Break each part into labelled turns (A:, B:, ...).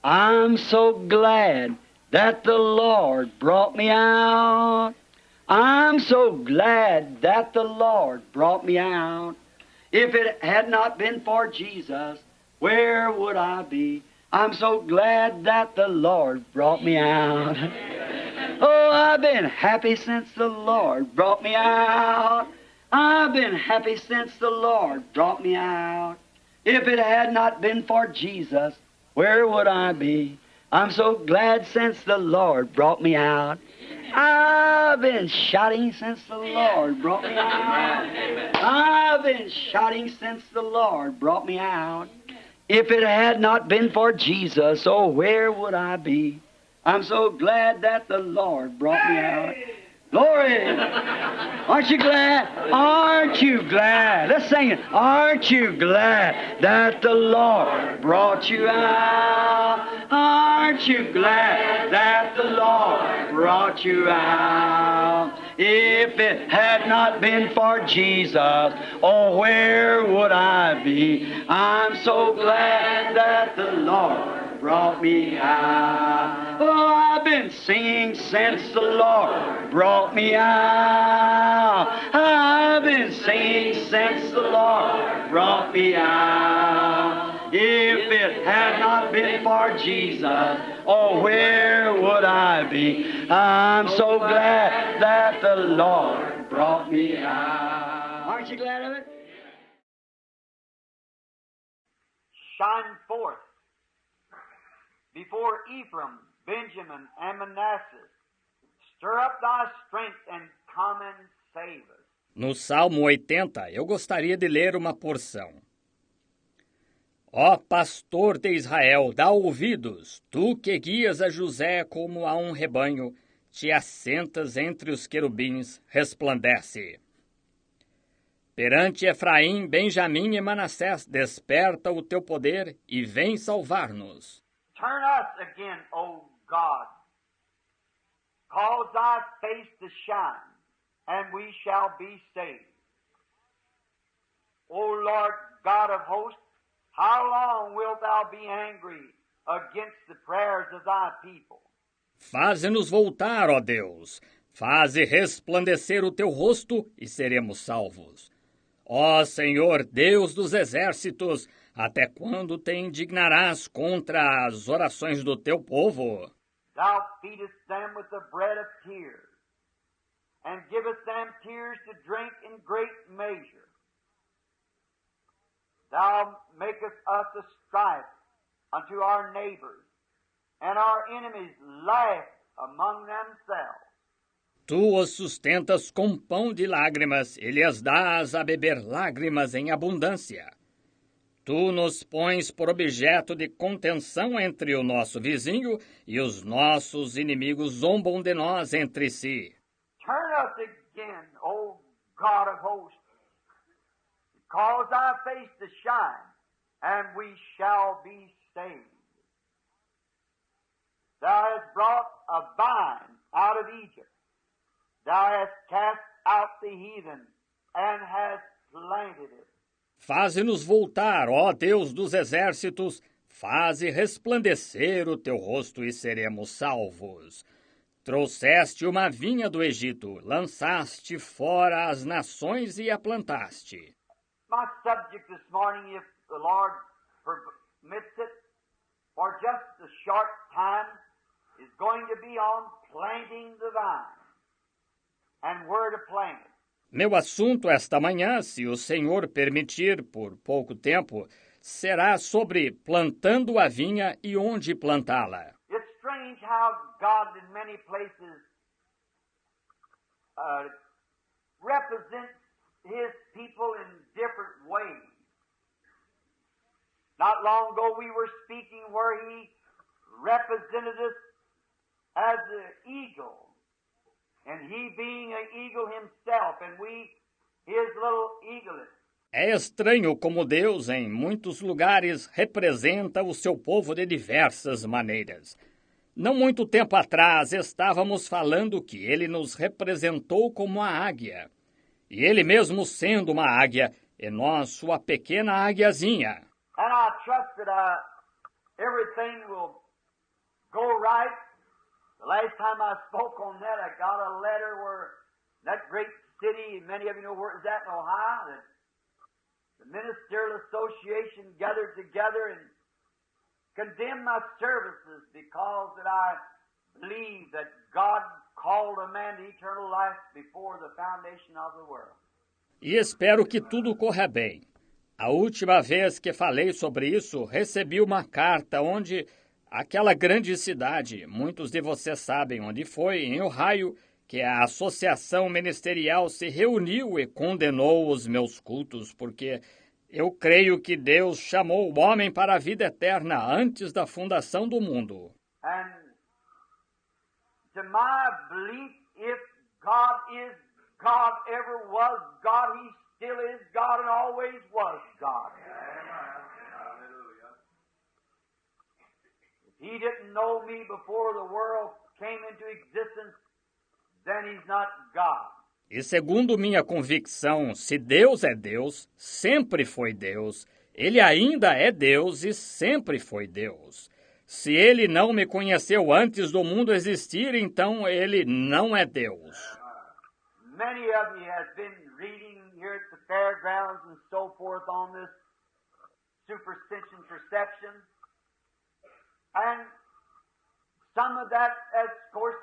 A: I'm so glad that the Lord brought me out. I'm so glad that the Lord brought me out. If it had not been for Jesus, where would I be? I'm so glad that the Lord brought me out. Oh, I've been happy since the Lord brought me out. I've been happy since the Lord brought me out. If it had not been for Jesus, where would I be? I'm so glad since the Lord brought me out. I've been shouting since the Lord brought me out. I've been shouting since the Lord brought me out. If it had not been for Jesus, oh, where would I be? I'm so glad that the Lord brought me out. Glory! Aren't you glad? Aren't you glad? Let's sing it. Aren't you glad that the Lord brought you out? Aren't you glad that the Lord brought you out? If it had not been for Jesus, oh, where would I be? I'm so glad that the Lord brought me out. Oh, I've been singing since the Lord brought me out. I've been singing since the Lord brought me out. If it had not been for Jesus, oh, where would I be? I'm so glad that the Lord brought me out. Aren't you glad of it?
B: Shine forth before Ephraim, Benjamin, and Manasseh. Stir up thy strength and come and save us.
C: No Salmo 80, eu gostaria de ler uma porção. Ó pastor de Israel, dá ouvidos, tu que guias a José como a um rebanho, te assentas entre os querubins, resplandece. Perante Efraim, Benjamim e Manassés, desperta o teu poder e vem salvar-nos.
B: Turn us again, O God. Cause thy face to shine, and we shall be saved. O Lord God of hosts, how long wilt thou be angry against the prayers of thy people?
C: Faze-nos voltar, ó Deus. Faze resplandecer o teu rosto e seremos salvos. Ó Senhor, Deus dos exércitos, até quando te indignarás contra as orações do teu povo?
B: Thou feedest them with the bread of tears, and givest them tears to drink in great measure. Thou makest us a strife unto our neighbors, and our enemies laugh among themselves.
C: Tu os sustentas com pão de lágrimas e lhes dás a beber lágrimas em abundância. Tu nos pões por objeto de contenção entre o nosso vizinho e os nossos inimigos zombam de nós entre si.
B: Turn us again, O God of hosts, cause thy face to shine, and we shall be saved. Thou hast brought a vine out of Egypt. Thou hast cast out the heathen, and hast planted it.
C: Faze-nos voltar, ó Deus dos exércitos, faze resplandecer o teu rosto e seremos salvos. Trouxeste uma vinha do Egito, lançaste fora as nações e a plantaste.
B: My subject this morning, if the Lord permits it, for just a short time, is going to be on planting the vine and where to plant it.
C: Meu assunto esta manhã, se o Senhor permitir, por pouco tempo, será sobre plantando a vinha e onde plantá-la.
B: It's strange how God in many places represents His people in different ways. Not long ago we were speaking where He represented us as an eagle. And he being an eagle himself, and we, his little eaglets.
C: É estranho como Deus, em muitos lugares, representa o seu povo de diversas maneiras. Não muito tempo atrás, estávamos falando que ele nos representou como a águia. E ele mesmo sendo uma águia, e nós sua pequena águiazinha.
B: And I trust that everything will go right. The last time I spoke on that, I got a letter where that great city, many of you know where it was at in Ohio, that the Ministerial Association gathered together and condemned my services because that I believe that God called a man to eternal life before the foundation of the world.
C: E espero que tudo corra bem. A última vez que falei sobre isso, recebi uma carta onde aquela grande cidade, muitos de vocês sabem onde foi, em Ohio, que a associação ministerial se reuniu e condenou os meus cultos, porque eu creio que Deus chamou o homem para a vida eterna antes da fundação do mundo.
B: And to my belief, if God is God, ever was God, He still is God and always was God. If He didn't know me before the world came into existence, then He's not God.
C: E segundo minha convicção, se Deus é Deus, sempre foi Deus, Ele ainda é Deus e sempre foi Deus. Se Ele não me conheceu antes do mundo existir, então Ele não é Deus.
B: Many of you have been reading here at the fairgrounds and so forth on this superstition perception. And some of that has, of course,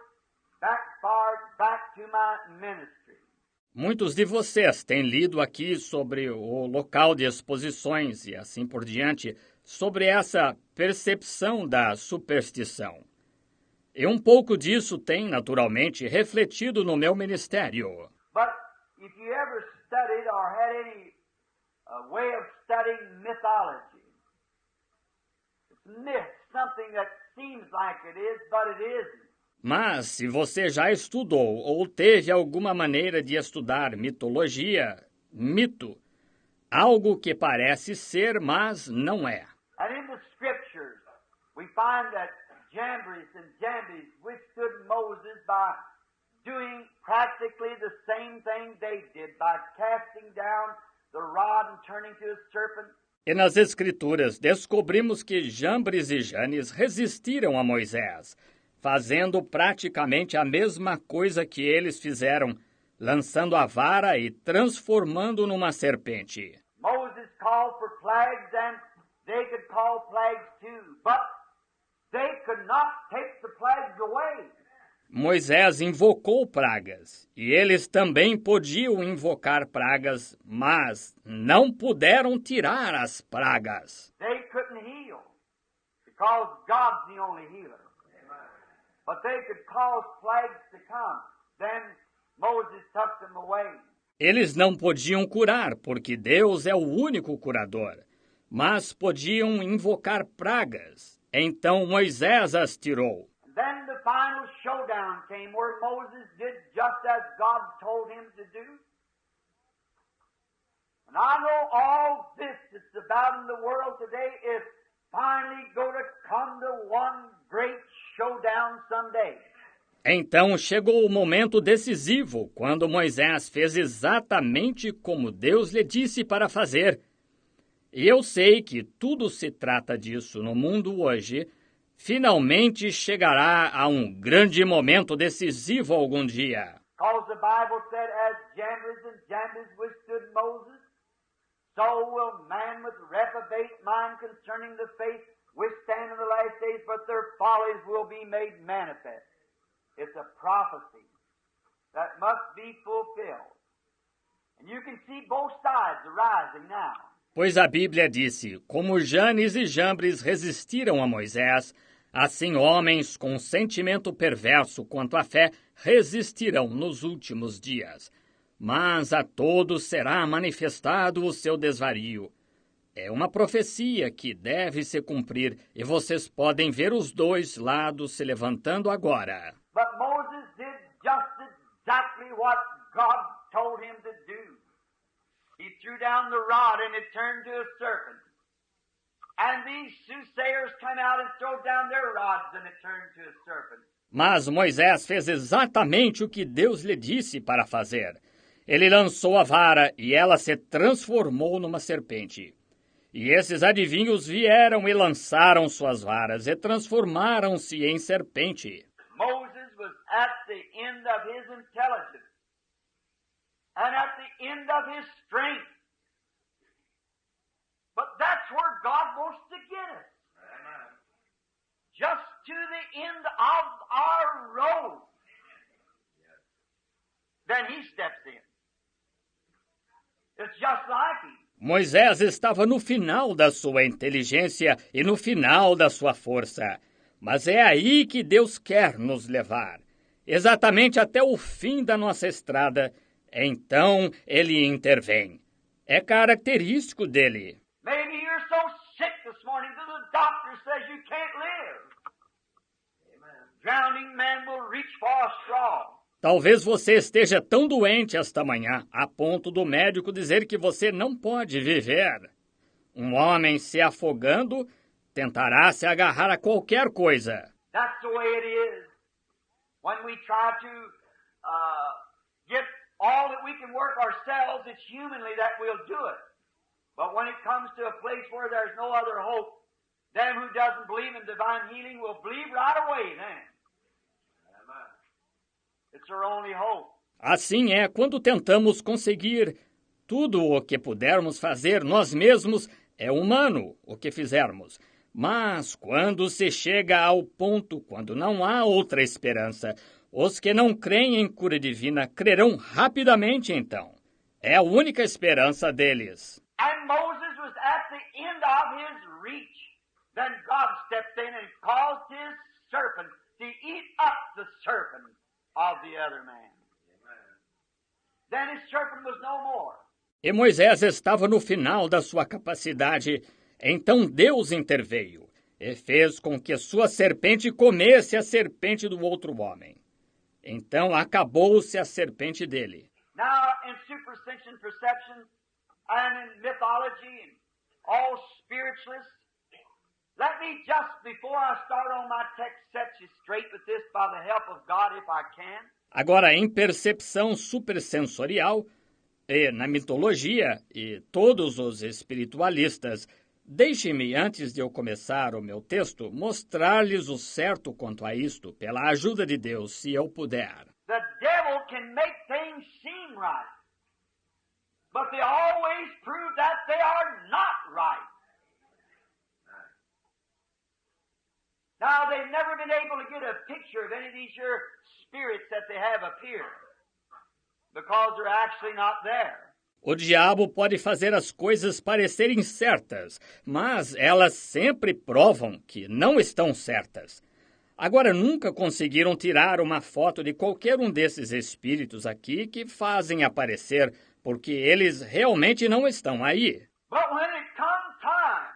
B: backfired back to my ministry.
C: Muitos de vocês têm lido aqui sobre o local de exposições e assim por diante, sobre essa percepção da superstição. E um pouco disso tem, naturalmente, refletido no meu ministério.
B: But if you ever studied or had any way of studying mythology, it's myth, something that seems like it is, but it isn't.
C: Mas, se você já estudou ou teve alguma maneira de estudar mitologia, mito, algo que parece ser, mas não é.
B: And in the scriptures, we find that Jambres and Jambres withstood Moses by doing practically the same thing they did, by casting down the rod and turning to a serpent.
C: E nas Escrituras descobrimos que Jambres e Janes resistiram a Moisés, fazendo praticamente a mesma coisa que eles fizeram, lançando a vara e transformando numa serpente.
B: Moses called for plagues and they could call plagues too, but they could not take the plagues away.
C: Moisés invocou pragas, e eles também podiam invocar pragas, mas não puderam tirar as pragas.
B: They couldn't heal because God's the only healer. But they could cause plagues to come. Then Moses took them away.
C: Eles não podiam curar, porque Deus é o único curador, mas podiam invocar pragas. Então Moisés as tirou.
B: Then the final showdown came where Moses did just as God told him to do. And I know all this that's about in the world today is finally going to come to one great showdown someday.
C: Então chegou o momento decisivo, quando Moisés fez exatamente como Deus lhe disse para fazer. E eu sei que tudo se trata disso no mundo hoje. Finalmente chegará a um grande momento decisivo algum dia.
B: Because the Bible said, as Jambres and Jambres withstood Moses, so will man with reprobate mind concerning the faith withstand in the last days, but their follies will be made manifest. It's a prophecy that must be fulfilled. And you can see both sides arising now.
C: Pois a Bíblia disse, como Janes e Jambres resistiram a Moisés, assim homens com sentimento perverso quanto à fé resistirão nos últimos dias. Mas a todos será manifestado o seu desvario. É uma profecia que deve se cumprir, e vocês podem ver os dois lados se levantando agora.
B: But Moses did just exactly what God told him to do. He threw down the rod and it turned to a serpent. And these soothsayers come out and threw down their rods and it turned to a serpent.
C: Mas Moisés fez exatamente o que Deus lhe disse para fazer. Ele lançou a vara e ela se transformou numa serpente. E esses adivinhos vieram e lançaram suas varas e transformaram-se em serpente.
B: Moses was at the end of his intelligence and at the end of his strength. But that's where God wants to get us. Just to the end of our road. Then he steps in. It's just like him.
C: Moisés estava no final da sua inteligência e no final da sua força. Mas é aí que Deus quer nos levar. Exatamente até o fim da nossa estrada. Então ele intervém. É característico dele.
B: Maybe you're so sick this morning that the doctor says you can't live. Drowning man will reach for a straw.
C: Talvez você esteja tão doente esta manhã, a ponto do médico dizer que você não pode viver. Um homem se afogando tentará se agarrar a qualquer coisa.
B: That's the way it is. When we try to get all that we can work ourselves, it's humanly that we'll do it. But when it comes to a place where there's no other hope, them who doesn't believe in divine healing will believe right away then. It's our only hope.
C: Assim é quando tentamos conseguir tudo o que pudermos fazer nós mesmos, é humano o que fizermos. Mas quando se chega ao ponto, quando não há outra esperança, os que não creem em cura divina crerão rapidamente então. É a única esperança deles.
B: And Moses was at the end of his reach. Then God stepped in and caused his serpent to eat up the serpent of the other man. Then his serpent was no more.
C: E Moisés estava no final da sua capacidade. Então Deus interveio e fez com que sua serpente comesse a serpente do outro homem. Então acabou-se a serpente dele.
B: Now, in superstition, perception, and in mythology, and all spiritualists, let me just, before I start on my text, set you straight with this by the help of God, if I can.
C: Agora, em percepção supersensorial, e na mitologia, e todos os espiritualistas, deixe-me, antes de eu começar o meu texto, mostrar-lhes o certo quanto a isto, pela ajuda de Deus, se eu puder.
B: The devil can make things seem right, but they always prove that they are not right. Now, they've never been able to get a picture of any of these here spirits that they have appeared, because they're actually not there.
C: O diabo pode fazer as coisas parecerem certas, mas elas sempre provam que não estão certas. Agora, nunca conseguiram tirar uma foto de qualquer um desses espíritos aqui que fazem aparecer, porque eles realmente não estão aí.
B: But when it comes time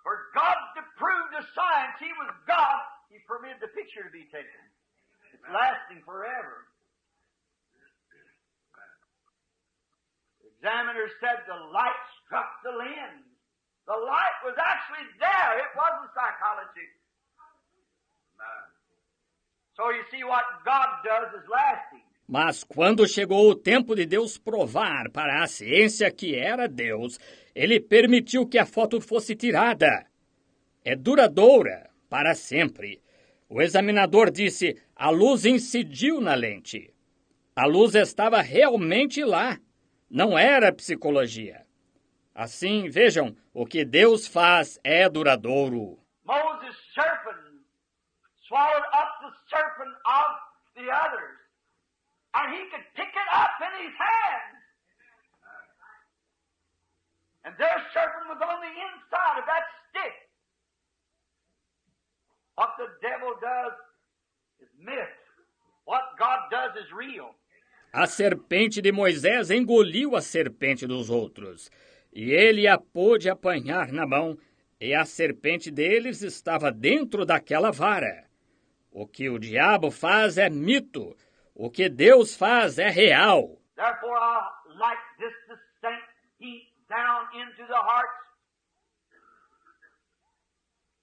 B: for God to prove to science He was God, He permitted the picture to be taken. It's lasting forever. The examiner said the light struck the lens. The light was actually there. It wasn't psychology. So you see what God does is lasting.
C: Mas quando chegou o tempo de Deus provar para a ciência que era Deus, ele permitiu que a foto fosse tirada. É duradoura, para sempre. O examinador disse: a luz incidiu na lente. A luz estava realmente lá. Não era psicologia. Assim, vejam, o que Deus faz é duradouro.
B: Moses' serpent swallowed up the serpent of the others, and he could pick it up in his hand. And their serpent was on the inside of that stick. What the devil does is myth. What God does is real.
C: A serpente de Moisés engoliu a serpente dos outros, e ele a pôde apanhar na mão, e a serpente deles estava dentro daquela vara. O que o diabo faz é mito, o que Deus faz é real.
B: Therefore, I like this to sink deep down into the hearts.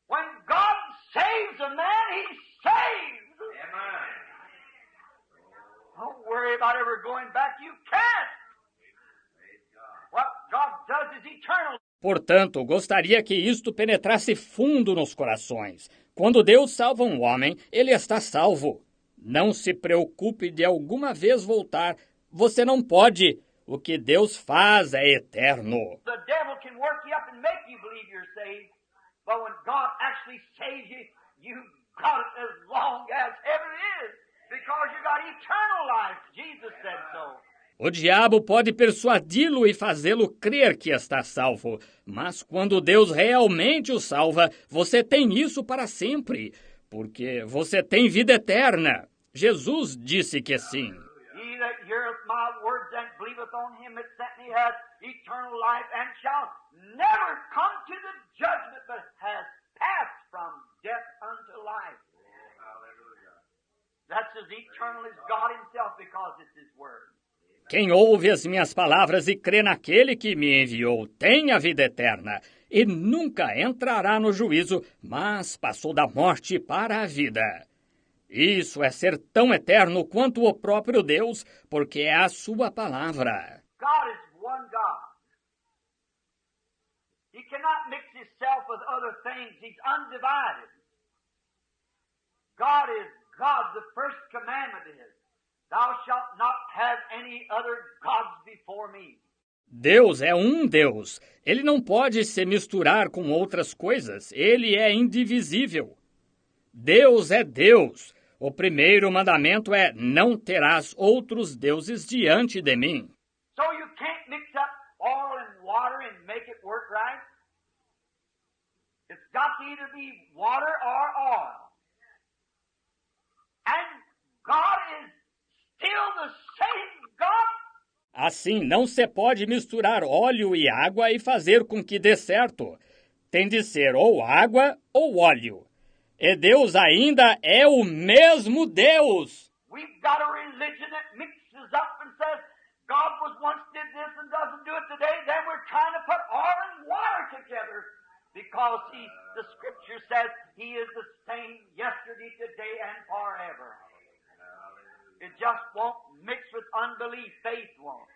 B: When God saves a man, He saves. Amen. Don't worry about ever going back. You can't. What God does is eternal.
C: Portanto, gostaria que isto penetrasse fundo nos corações. Quando Deus salva um homem, ele está salvo. Não se preocupe de alguma vez voltar. Você não pode. O que Deus faz é eterno.
B: The devil can work you up and make you believe you're saved. But when God actually saves you, you've got it as long as ever is. Because you got eternal life. Jesus said so.
C: O diabo pode persuadi-lo e fazê-lo crer que está salvo. Mas quando Deus realmente o salva, você tem isso para sempre. Porque você tem vida eterna. Jesus disse que sim.
B: He that heareth my words and believeth on him that sent me has eternal life and shall never come to the judgment, but has passed from death unto life. That's as eternal as God himself because it's his word.
C: Quem ouve as minhas palavras e crê naquele que me enviou tem a vida eterna e nunca entrará no juízo, mas passou da morte para a vida. Isso é ser tão eterno quanto o próprio Deus, porque é a sua palavra.
B: God is one God. He cannot mix himself with other things. He's undivided. God is God. The first commandment is, thou shalt not have any other gods before me.
C: Deus é um Deus. Ele não pode se misturar com outras coisas. Ele é indivisível. Deus é Deus. O primeiro mandamento é: não terás outros deuses diante de mim.
B: So you can't mix up oil and water and make it work right. It's got to either be water or oil. And God is still the same God.
C: Assim, não se pode misturar óleo e água e fazer com que dê certo. Tem de ser ou água ou óleo. E Deus ainda é o mesmo Deus.
B: We've got a religion that mixes up and says, God was once did this and doesn't do it today. Then we're trying to put oil and water together. Because the scripture says he is the same yesterday, today, and forever. It just won't mix with unbelief. Faith won't.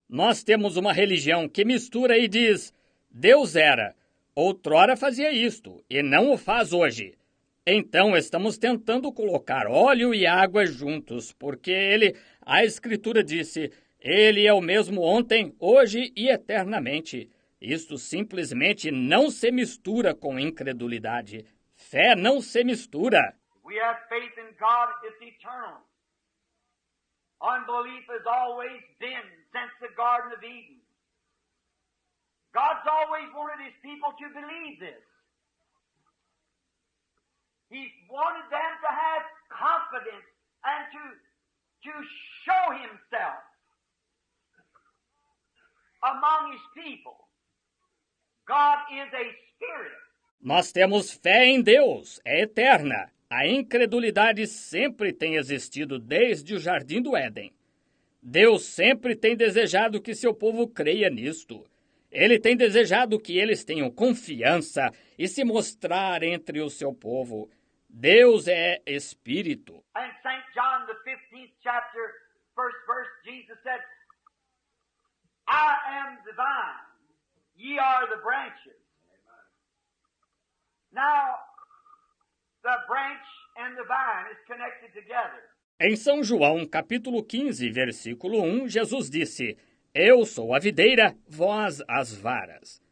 C: Nós temos uma religião que mistura e diz: Deus era, outrora fazia isto, e não o faz hoje. Então estamos tentando colocar óleo e água juntos, porque a Escritura disse, ele é o mesmo ontem, hoje e eternamente. Isto simplesmente não se mistura com incredulidade. Fé não se mistura.
B: We have faith in God, it's eternal. Unbelief has always been since the Garden of Eden. God's always wanted his people to believe this. He's wanted them to have confidence and to show himself among his people. God is a spirit.
C: Nós temos fé em Deus, é eterna. A incredulidade sempre tem existido desde o Jardim do Éden. Deus sempre tem desejado que seu povo creia nisto. Ele tem desejado que eles tenham confiança e se mostrar entre o seu povo. Deus é Espírito.
B: In St. John, the 15th chapter, first verse, Jesus said, I am the vine, ye are the branches. Now, the branch and the vine is connected together.
C: Em São João, capítulo 15, versículo 1, Jesus disse, eu sou a videira, vós as varas.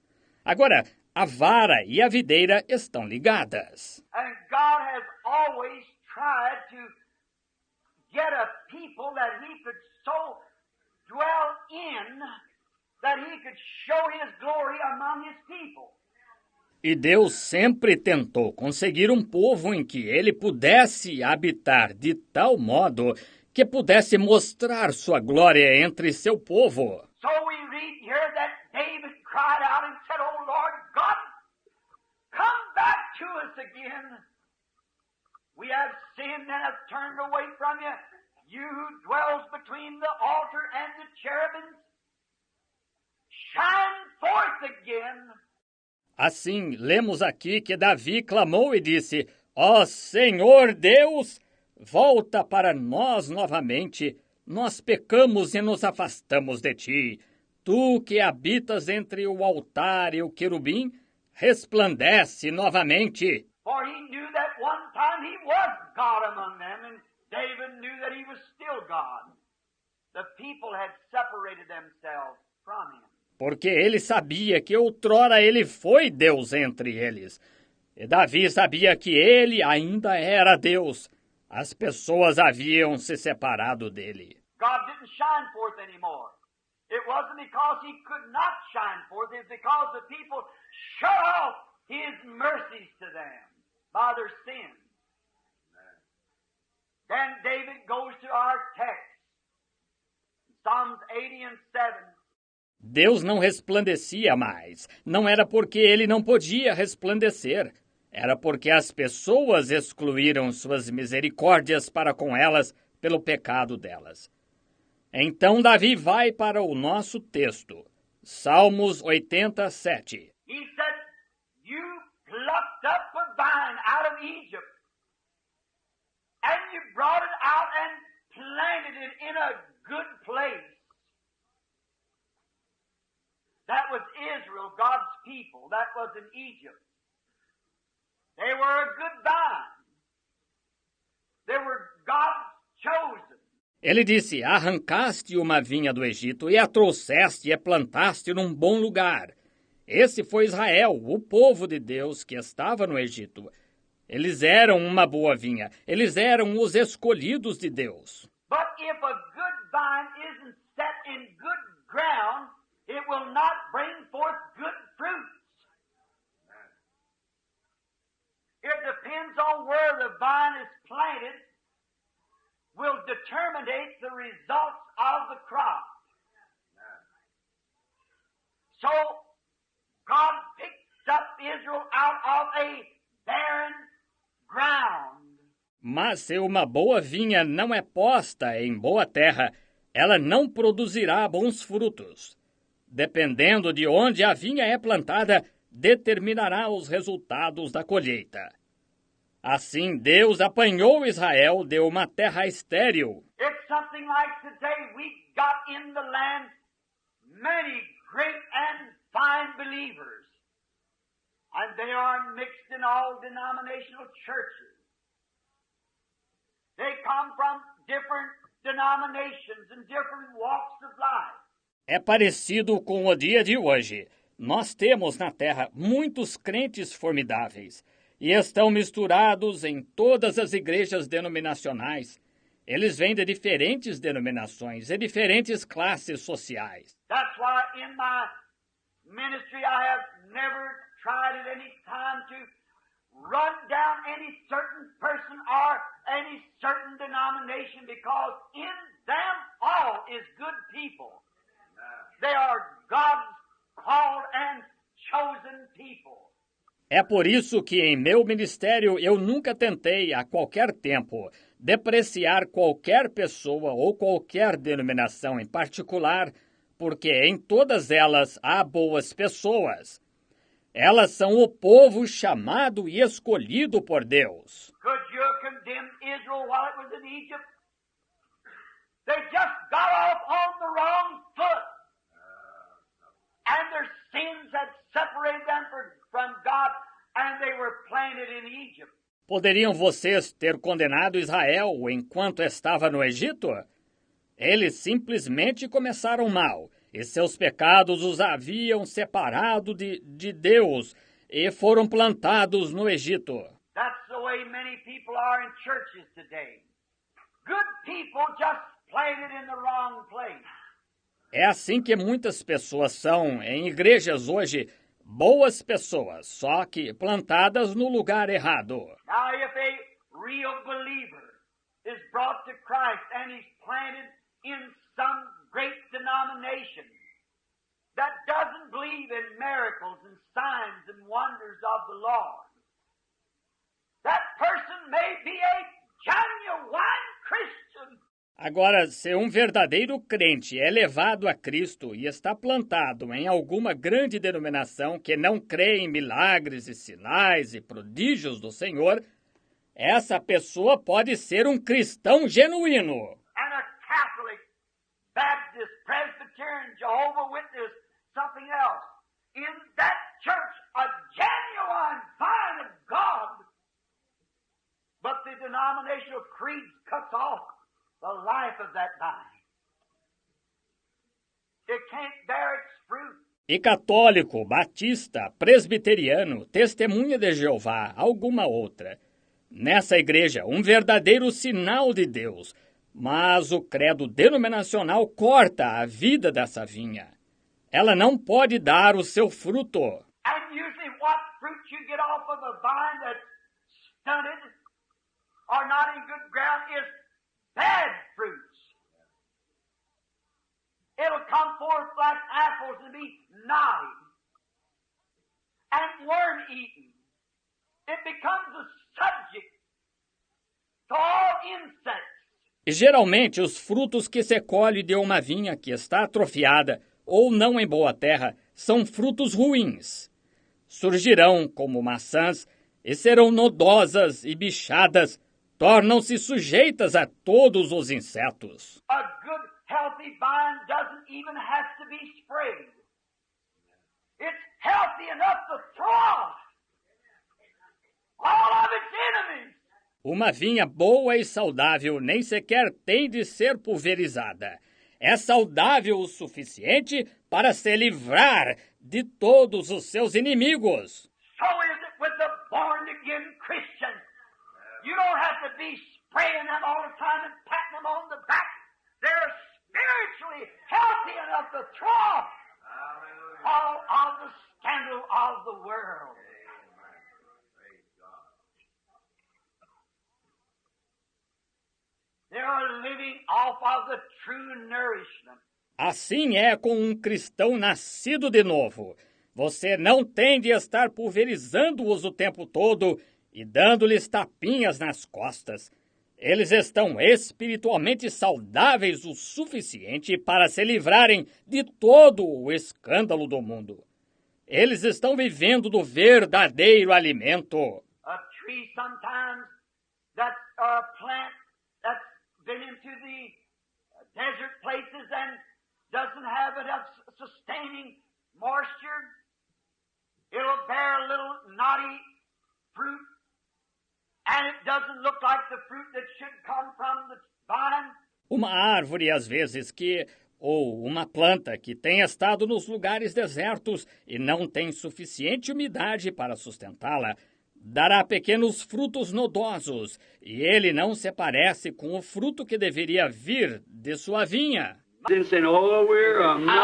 C: Agora, a vara e a videira estão ligadas.
B: And God has always tried to get a people that he could so dwell in, that he could show his glory among his people.
C: E Deus sempre tentou conseguir um povo em que ele pudesse habitar de tal modo que pudesse mostrar sua glória entre seu povo.
B: So we read here that David cried out and said, Oh Lord God, come back to us again. We have sinned and have turned away from you. You who dwells between the altar and the cherubims, shine forth again.
C: Assim, lemos aqui que Davi clamou e disse, ó Senhor Deus, volta para nós novamente. Nós pecamos e nos afastamos de ti. tu que habitas entre o altar e o querubim, resplandece novamente.
B: For he knew that one time he was God among them, and David knew that he was still God. The people had separated themselves from him.
C: Porque ele sabia que outrora ele foi Deus entre eles. E Davi sabia que ele ainda era Deus. As pessoas haviam se separado dele.
B: God didn't shine forth anymore. It wasn't because he could not shine forth, it's because the people shut off his mercies to them by their sins. Then David goes to our text, Psalms 80 and 7.
C: Deus não resplandecia mais. Não era porque ele não podia resplandecer. Era porque as pessoas excluíram suas misericórdias para com elas pelo pecado delas. Então Davi vai para o nosso texto, Salmos 87.
B: He said, you plucked up a vine out of Egypt, and you brought it out and planted it in a good place. That was Israel, God's people. That was in Egypt. They were a good vine. They were God's chosen.
C: Ele disse, arrancaste uma vinha do Egito e a trouxeste e a plantaste num bom lugar. Esse foi Israel, o povo de Deus que estava no Egito. Eles eram uma boa vinha. Eles eram os escolhidos de Deus.
B: But if a good vine isn't set in good ground, it will not bring forth good fruits. It depends on where the vine is planted, will determine the results of the crop. So, God picked up Israel out of a barren ground.
C: Mas se uma boa vinha não é posta em boa terra, ela não produzirá bons frutos. Dependendo de onde a vinha é plantada, determinará os resultados da colheita. Assim, Deus apanhou Israel de uma terra estéril.
B: It's something like today we got in the land many great and fine believers. And they are mixed in all denominational churches. They come from different denominations and different walks of life.
C: É parecido com o dia de hoje. Nós temos na terra muitos crentes formidáveis e estão misturados em todas as igrejas denominacionais. Eles vêm de diferentes denominações e diferentes classes sociais.
B: That's why in my ministry I have never tried at any time to run down any certain person or any certain denomination, because in them all is good people. They are God's called and chosen people.
C: É por isso que em meu ministério eu nunca tentei, a qualquer tempo, depreciar qualquer pessoa ou qualquer denominação em particular, porque em todas elas há boas pessoas. Elas são o povo chamado e escolhido por Deus.
B: Could you condemn Israel while it was in Egypt? They just got off on the wrong foot. And their sins had separated them from God, and they were planted in Egypt.
C: Poderiam vocês ter condenado Israel enquanto estava no Egito? Eles simplesmente começaram mal, e seus pecados os haviam separado de Deus, e foram plantados no Egito.
B: That's the way many people are in churches today. Good people just planted in the wrong place.
C: É assim que muitas pessoas são em igrejas hoje, boas pessoas, só que plantadas no lugar errado.
B: Now, if a real believer is brought to Christ and he's planted in some great denomination that doesn't believe in miracles and signs and wonders of the Lord, that person may be a genuine Christian.
C: Agora, se um verdadeiro crente é levado a Cristo e está plantado em alguma grande denominação que não crê em milagres e sinais e prodígios do Senhor, essa pessoa pode ser um cristão genuíno.
B: And a Catholic, Baptist, Presbyterian, Presbyterian, Jehovah Witness, something else. In that church, a genuine vine of God. But the denominational creed cuts off the life of that vine. It can't bear its fruit.
C: E católico, batista, presbiteriano, testemunha de Jeová, alguma outra. Nessa igreja, um verdadeiro sinal de Deus, mas o credo denominacional corta a vida dessa vinha. Ela não pode dar o seu fruto.
B: And usually what fruit you get off of a vine that's stunted or not in good ground is bad fruits. It'll come forth like apples and be knotty and worm-eaten. It becomes a subject to all insects.
C: E geralmente os frutos que se colhe de uma vinha que está atrofiada ou não em boa terra são frutos ruins. Surgirão como maçãs e serão nodosas e bichadas, tornam-se sujeitas a todos os insetos.
B: A good, healthy vine doesn't even have to be sprayed. It's healthy enough to throw off all of its enemies.
C: Uma vinha boa e saudável nem sequer tem de ser pulverizada. É saudável o suficiente para se livrar de todos os seus inimigos.
B: So is it with the born-again Christian. You don't have to be spraying them all the time and patting them on the back. They're spiritually healthy enough to throw off all of the scandal of the world. They are living off of the true nourishment.
C: Assim é com um cristão nascido de novo. Você não tem de estar pulverizando-os o tempo todo e dando-lhes tapinhas nas costas. Eles estão espiritualmente saudáveis o suficiente para se livrarem de todo o escândalo do mundo. Eles estão vivendo do verdadeiro alimento.
B: A tree sometimes, that's a plant that's been into the desert places and doesn't have enough sustaining moisture. It'll bear a little knotty fruit, and it doesn't look like the fruit that should come from the vine.
C: Uma árvore, às vezes, ou uma planta que tem estado nos lugares desertos e não tem suficiente umidade para sustentá-la, dará pequenos frutos nodosos, e ele não se parece com o fruto que deveria vir de sua vinha.
A: Saying, oh, we're a marching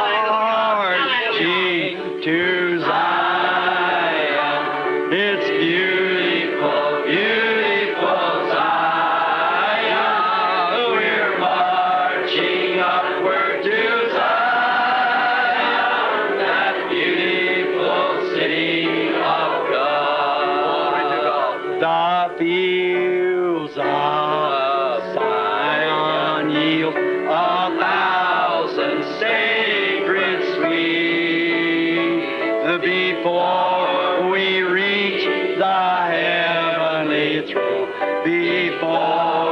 A: to Zion. It's beautiful, beautiful Zion. We're marching upward to Zion, that beautiful city of God. The fields of Zion yield a thousand sacred sweet before we reach the heavenly throne, before